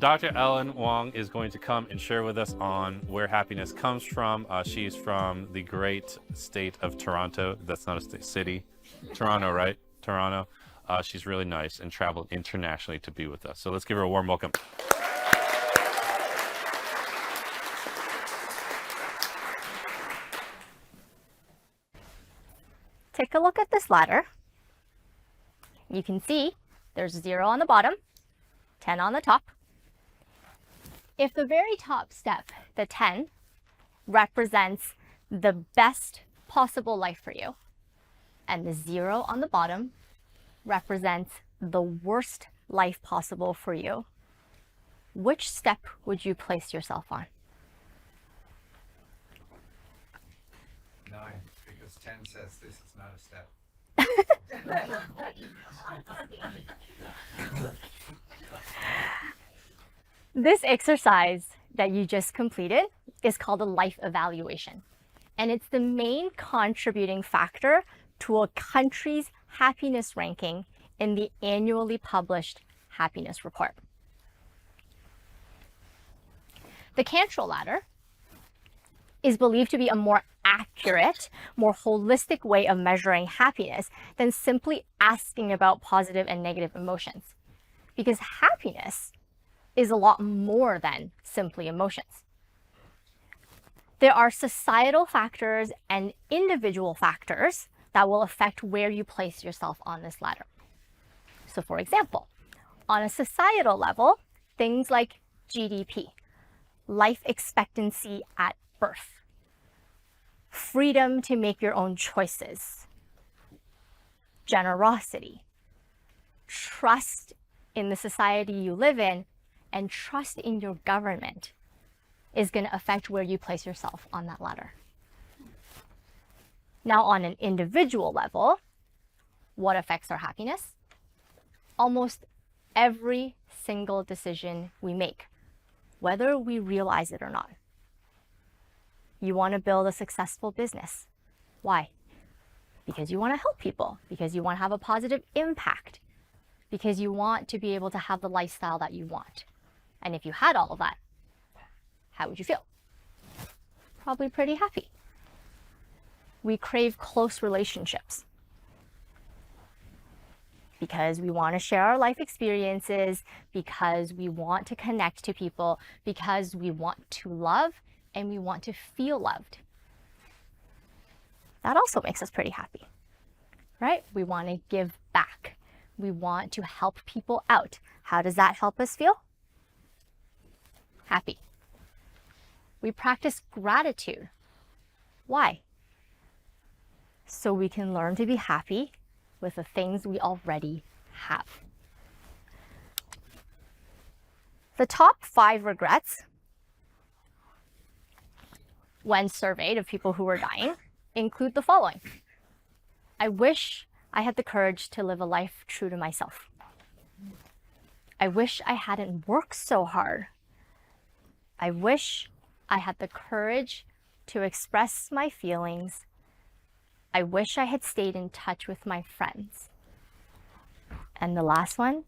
Dr. Ellen Wong is going to come and share with us on where happiness comes from. She's from the great state of Toronto. That's not a state, city. Toronto, right? Toronto. She's really nice and traveled internationally to be with us. So let's give her a warm welcome. Take a look at this ladder. You can see there's 0 on the bottom, 10 on the top. If the very top step, the 10, represents the best possible life for you, and the 0 on the bottom represents the worst life possible for you, which step would you place yourself on? 9, because 10 says this is not a step. This exercise that you just completed is called a life evaluation, and it's the main contributing factor to a country's happiness ranking in the annually published happiness report. The Cantrell ladder is believed to be a more accurate, more holistic way of measuring happiness than simply asking about positive and negative emotions, because happiness is a lot more than simply emotions. There are societal factors and individual factors that will affect where you place yourself on this ladder. So for example, on a societal level, things like GDP, life expectancy at birth, freedom to make your own choices, generosity, trust in the society you live in, and trust in your government is going to affect where you place yourself on that ladder. Now, on an individual level, what affects our happiness? Almost every single decision we make, whether we realize it or not. You want to build a successful business. Why? Because you want to help people, because you want to have a positive impact, because you want to be able to have the lifestyle that you want. And if you had all of that, how would you feel? Probably pretty happy. We crave close relationships because we want to share our life experiences, because we want to connect to people, because we want to love and we want to feel loved. That also makes us pretty happy, right? We want to give back. We want to help people out. How does that help us feel? Happy. We practice gratitude. Why? So we can learn to be happy with the things we already have. The top 5 regrets, when surveyed of people who were dying, include the following. I wish I had the courage to live a life true to myself. I wish I hadn't worked so hard. I wish I had the courage to express my feelings. I wish I had stayed in touch with my friends. And the last one,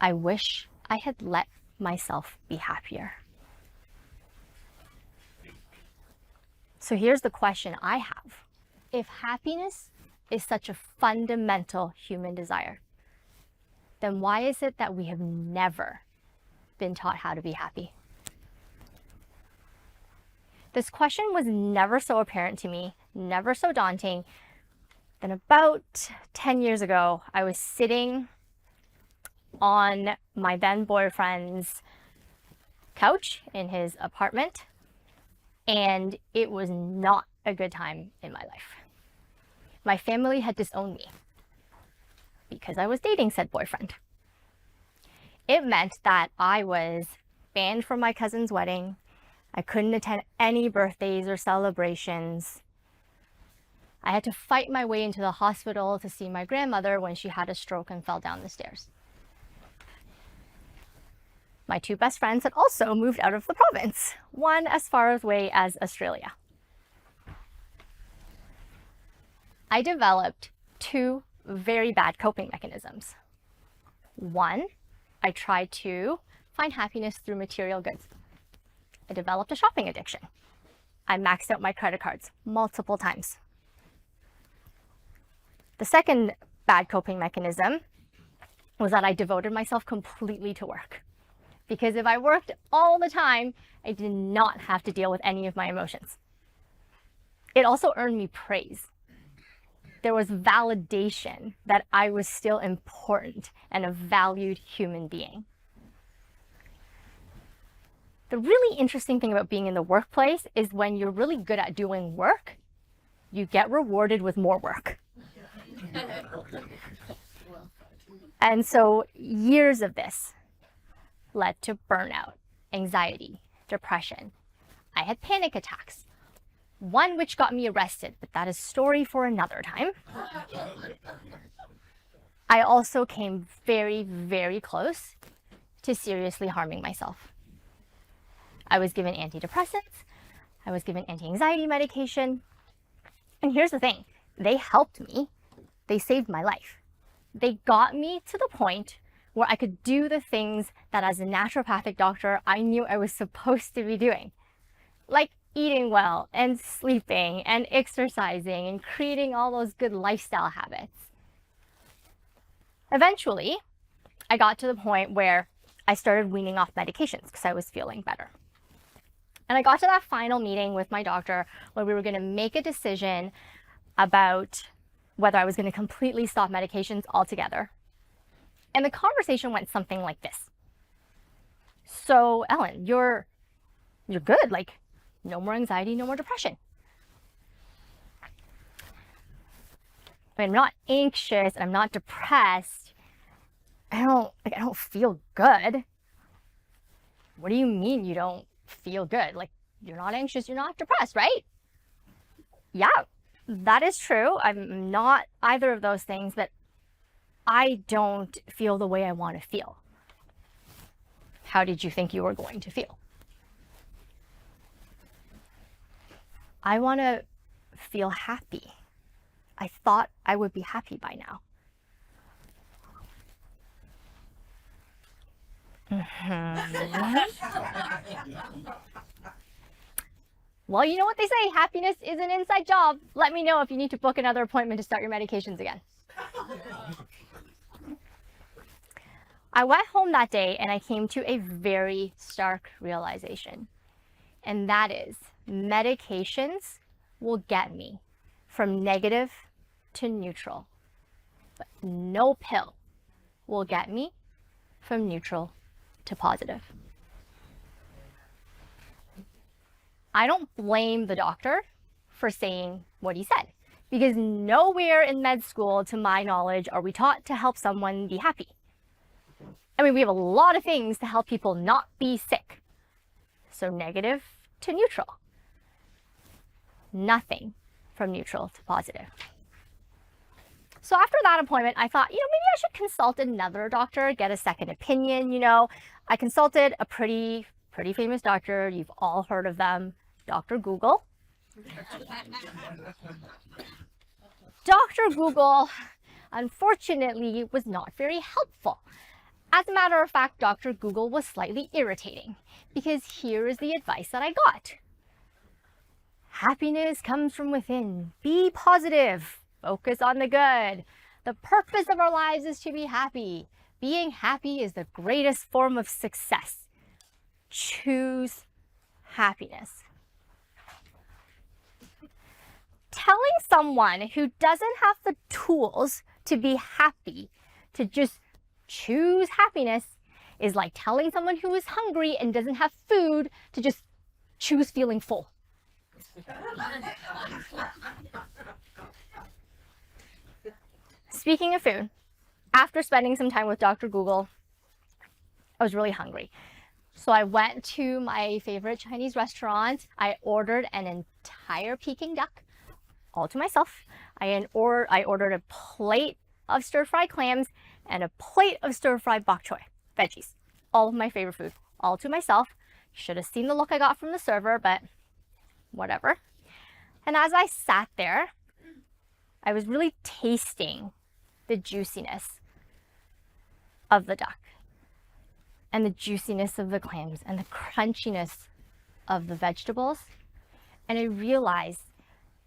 I wish I had let myself be happier. So here's the question I have. If happiness is such a fundamental human desire, then why is it that we have never been taught how to be happy? This question was never so apparent to me, never so daunting. Then about 10 years ago, I was sitting on my then boyfriend's couch in his apartment, and it was not a good time in my life. My family had disowned me because I was dating said boyfriend. It meant that I was banned from my cousin's wedding. I couldn't attend any birthdays or celebrations. I had to fight my way into the hospital to see my grandmother when she had a stroke and fell down the stairs. My 2 best friends had also moved out of the province, one as far away as Australia. I developed 2 very bad coping mechanisms. One, I tried to find happiness through material goods. I developed a shopping addiction. I maxed out my credit cards multiple times. The second bad coping mechanism was that I devoted myself completely to work. Because if I worked all the time, I did not have to deal with any of my emotions. It also earned me praise. There was validation that I was still important and a valued human being. The really interesting thing about being in the workplace is when you're really good at doing work, you get rewarded with more work. And so years of this led to burnout, anxiety, depression. I had panic attacks, one which got me arrested, but that is a story for another time. I also came very, very close to seriously harming myself. I was given antidepressants, I was given anti-anxiety medication, and here's the thing, they helped me, they saved my life. They got me to the point where I could do the things that as a naturopathic doctor, I knew I was supposed to be doing. Like eating well and sleeping and exercising and creating all those good lifestyle habits. Eventually, I got to the point where I started weaning off medications because I was feeling better. And I got to that final meeting with my doctor where we were going to make a decision about whether I was going to completely stop medications altogether. And the conversation went something like this. So, Ellen, you're good. Like, no more anxiety, no more depression. I'm not anxious and I'm not depressed. I don't feel good. What do you mean you don't feel good? Like, you're not anxious, you're not depressed, right? Yeah, that is true. I'm not either of those things, but I don't feel the way I want to feel. How did you think you were going to feel? I want to feel happy. I thought I would be happy by now. Well, you know what they say, happiness is an inside job. Let me know if you need to book another appointment to start your medications again. I went home that day and I came to a very stark realization. And that is, medications will get me from negative to neutral. But no pill will get me from neutral to positive. I don't blame the doctor for saying what he said, because nowhere in med school, to my knowledge, are we taught to help someone be happy. I mean, we have a lot of things to help people not be sick. So negative to neutral. Nothing from neutral to positive. So after that appointment, I thought, maybe I should consult another doctor, get a second opinion. I consulted a pretty famous doctor. You've all heard of them, Dr. Google. Dr. Google, unfortunately, was not very helpful. As a matter of fact, Dr. Google was slightly irritating, because here is the advice that I got. Happiness comes from within. Be positive. Focus on the good. The purpose of our lives is to be happy. Being happy is the greatest form of success. Choose happiness. Telling someone who doesn't have the tools to be happy to just choose happiness is like telling someone who is hungry and doesn't have food to just choose feeling full. Speaking of food, after spending some time with Dr. Google, I was really hungry. So I went to my favorite Chinese restaurant. I ordered an entire Peking duck, all to myself. I ordered a plate of stir-fried clams and a plate of stir-fried bok choy, veggies. All of my favorite food, all to myself. Should have seen the look I got from the server, but whatever. And as I sat there, I was really tasting the juiciness of the duck. and the juiciness of the clams and the crunchiness of the vegetables. And I realized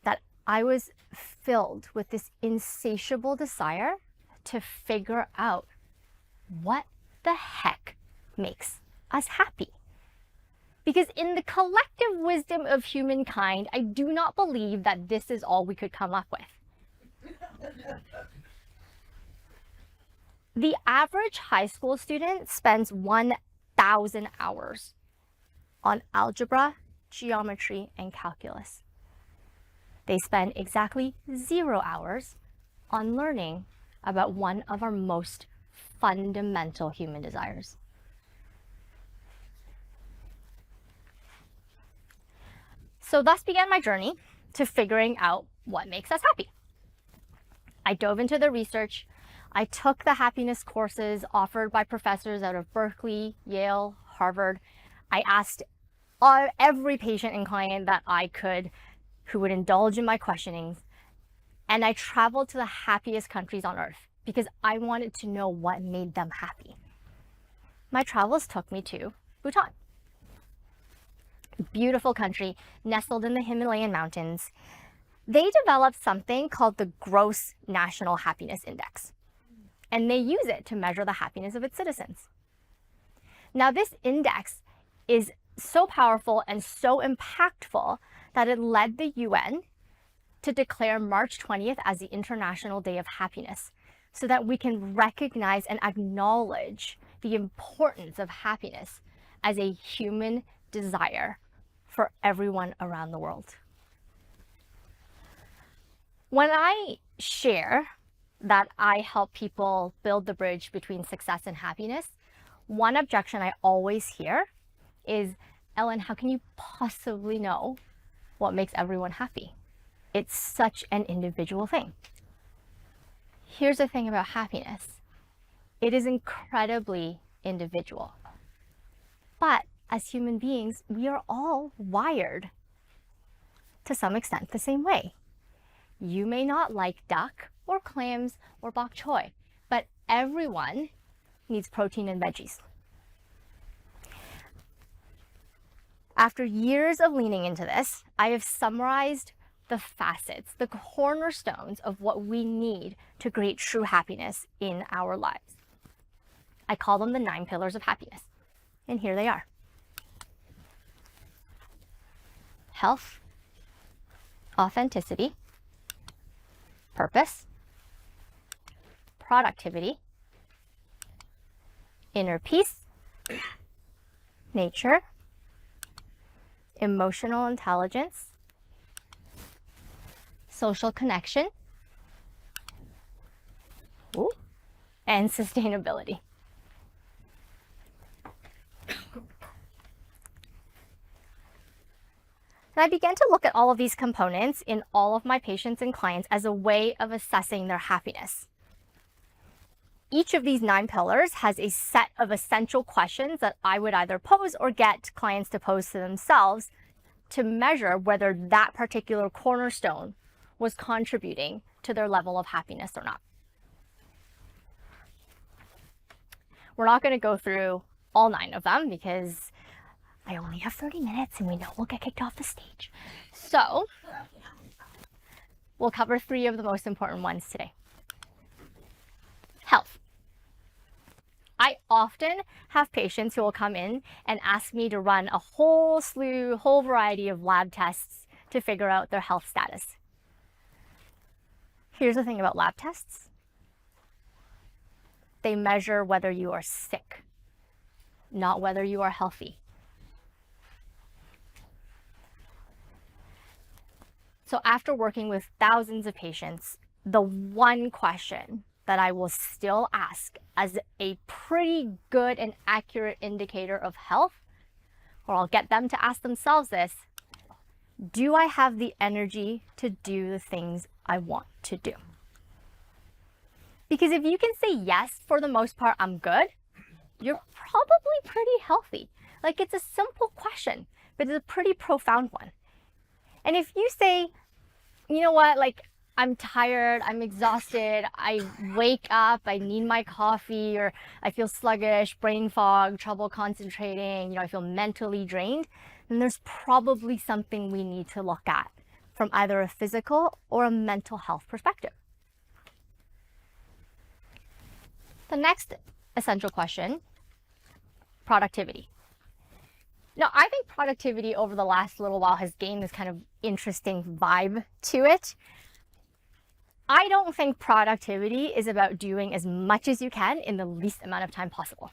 that I was filled with this insatiable desire to figure out what the heck makes us happy. Because in the collective wisdom of humankind, I do not believe that this is all we could come up with. The average high school student spends 1,000 hours on algebra, geometry, and calculus. They spend exactly 0 hours on learning about one of our most fundamental human desires. So thus began my journey to figuring out what makes us happy. I dove into the research. I took the happiness courses offered by professors out of Berkeley, Yale, Harvard. I asked every patient and client that I could who would indulge in my questionings. And I traveled to the happiest countries on earth because I wanted to know what made them happy. My travels took me to Bhutan. Beautiful country nestled in the Himalayan mountains. They developed something called the Gross National Happiness Index, and they use it to measure the happiness of its citizens. Now, this index is so powerful and so impactful that it led the UN to declare March 20th as the International Day of Happiness, so that we can recognize and acknowledge the importance of happiness as a human desire for everyone around the world. When I share that I help people build the bridge between success and happiness, one objection I always hear is, Ellen, how can you possibly know what makes everyone happy? It's such an individual thing. Here's the thing about happiness. It is incredibly individual. But as human beings, we are all wired to some extent the same way. You may not like duck or clams or bok choy, but everyone needs protein and veggies. After years of leaning into this, I have summarized the facets, the cornerstones of what we need to create true happiness in our lives. I call them the 9 pillars of happiness, and here they are. Health, authenticity, purpose, productivity, inner peace, nature, emotional intelligence, social connection, and sustainability. And I began to look at all of these components in all of my patients and clients as a way of assessing their happiness. Each of these 9 pillars has a set of essential questions that I would either pose or get clients to pose to themselves to measure whether that particular cornerstone was contributing to their level of happiness or not. We're not going to go through all 9 of them because I only have 30 minutes and we know we'll get kicked off the stage. So we'll cover 3 of the most important ones today. Health. I often have patients who will come in and ask me to run a whole variety of lab tests to figure out their health status. Here's the thing about lab tests. They measure whether you are sick, not whether you are healthy. So after working with thousands of patients, the one question that I will still ask as a pretty good and accurate indicator of health, or I'll get them to ask themselves this, do I have the energy to do the things I want to do? Because if you can say yes, for the most part, I'm good, you're probably pretty healthy. Like, it's a simple question, but it's a pretty profound one. And if you say, you know what, like, I'm tired, I'm exhausted, I wake up, I need my coffee, or I feel sluggish, brain fog, trouble concentrating, I feel mentally drained, then there's probably something we need to look at from either a physical or a mental health perspective. The next essential question, productivity. Now, I think productivity over the last little while has gained this kind of interesting vibe to it. I don't think productivity is about doing as much as you can in the least amount of time possible.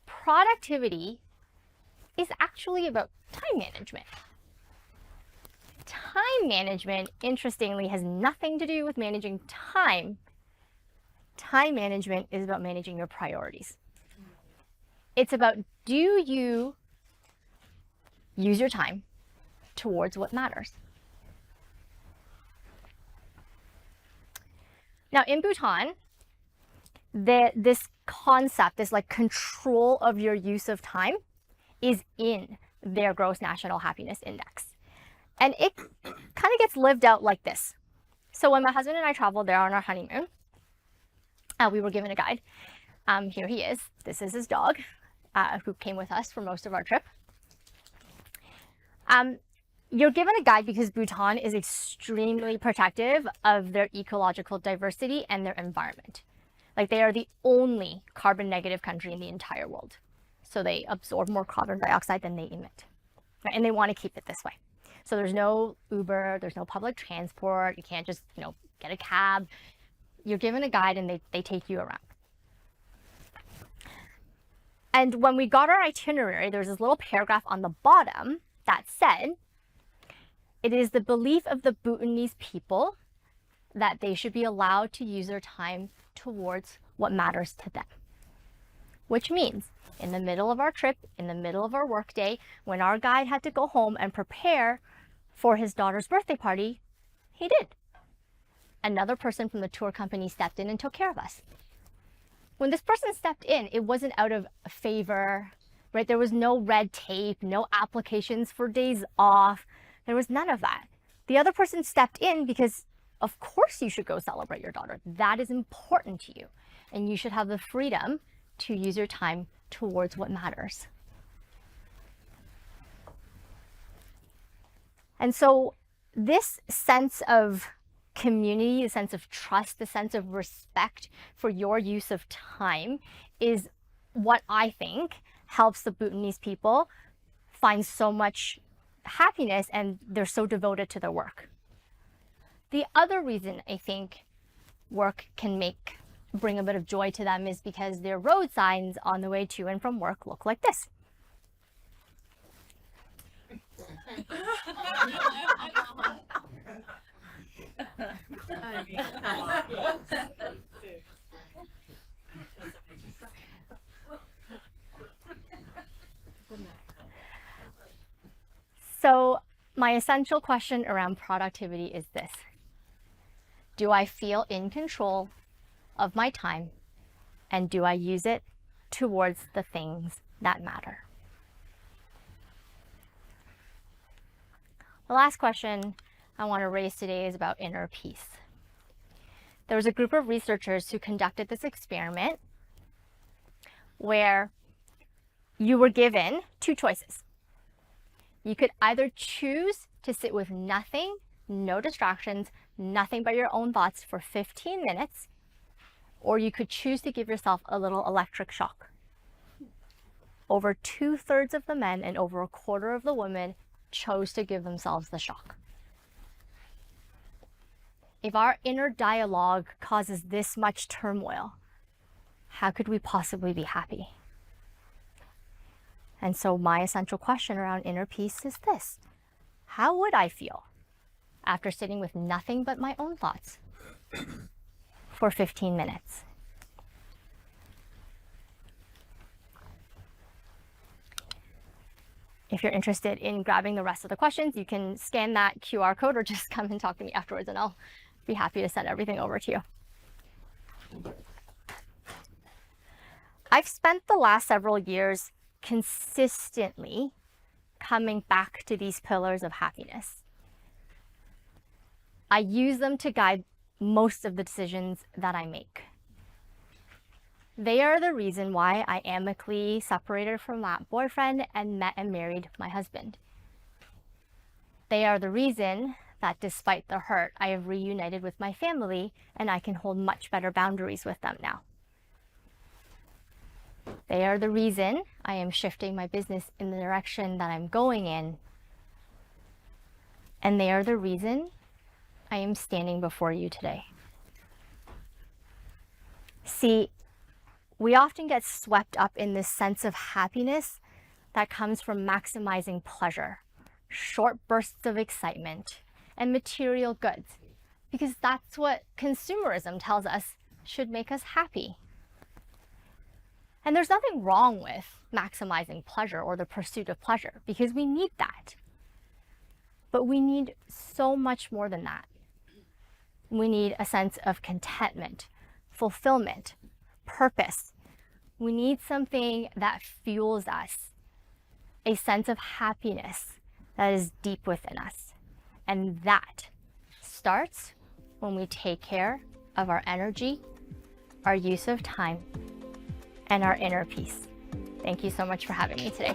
Productivity is actually about time management. Time management, interestingly, has nothing to do with managing time. Time management is about managing your priorities. It's about, do you use your time towards what matters? Now, in Bhutan, this concept, this like control of your use of time is in their gross national happiness index. And it kind of gets lived out like this. So when my husband and I traveled there on our honeymoon, we were given a guide. Here he is. This is his dog, who came with us for most of our trip. You're given a guide because Bhutan is extremely protective of their ecological diversity and their environment. Like, they are the only carbon negative country in the entire world. So they absorb more carbon dioxide than they emit. Right? And they want to keep it this way. So there's no Uber, there's no public transport. You can't just, get a cab. You're given a guide and they take you around. And when we got our itinerary, there's this little paragraph on the bottom that said, it is the belief of the Bhutanese people that they should be allowed to use their time towards what matters to them. Which means, in the middle of our trip, in the middle of our workday, when our guide had to go home and prepare for his daughter's birthday party, he did. Another person from the tour company stepped in and took care of us. When this person stepped in, it wasn't out of favor, right? There was no red tape, no applications for days off. There was none of that. The other person stepped in because, of course, you should go celebrate your daughter. That is important to you. And you should have the freedom to use your time towards what matters. And so this sense of community, the sense of trust, the sense of respect for your use of time is what I think helps the Bhutanese people find so much happiness, and they're so devoted to their work. The other reason I think work can bring a bit of joy to them is because their road signs on the way to and from work look like this. So my essential question around productivity is this. Do I feel in control of my time, and do I use it towards the things that matter? The last question I want to raise today is about inner peace. There was a group of researchers who conducted this experiment where you were given two choices. You could either choose to sit with nothing, no distractions, nothing but your own thoughts for 15 minutes, or you could choose to give yourself a little electric shock. Over 2/3 of the men and over 1/4 of the women chose to give themselves the shock. If our inner dialogue causes this much turmoil, how could we possibly be happy? And so my essential question around inner peace is this. How would I feel after sitting with nothing but my own thoughts for 15 minutes? If you're interested in grabbing the rest of the questions, you can scan that QR code or just come and talk to me afterwards, and I'll be happy to send everything over to you. I've spent the last several years consistently coming back to these pillars of happiness. I use them to guide most of the decisions that I make. They are the reason why I amicably separated from that boyfriend and met and married my husband. They are the reason that despite the hurt, I have reunited with my family and I can hold much better boundaries with them now. They are the reason I am shifting my business in the direction that I'm going in. And they are the reason I am standing before you today. See, we often get swept up in this sense of happiness that comes from maximizing pleasure, short bursts of excitement, and material goods, because that's what consumerism tells us should make us happy. And there's nothing wrong with maximizing pleasure or the pursuit of pleasure, because we need that. But we need so much more than that. We need a sense of contentment, fulfillment, purpose. We need something that fuels us, a sense of happiness that is deep within us. And that starts when we take care of our energy, our use of time, and our inner peace. Thank you so much for having me today.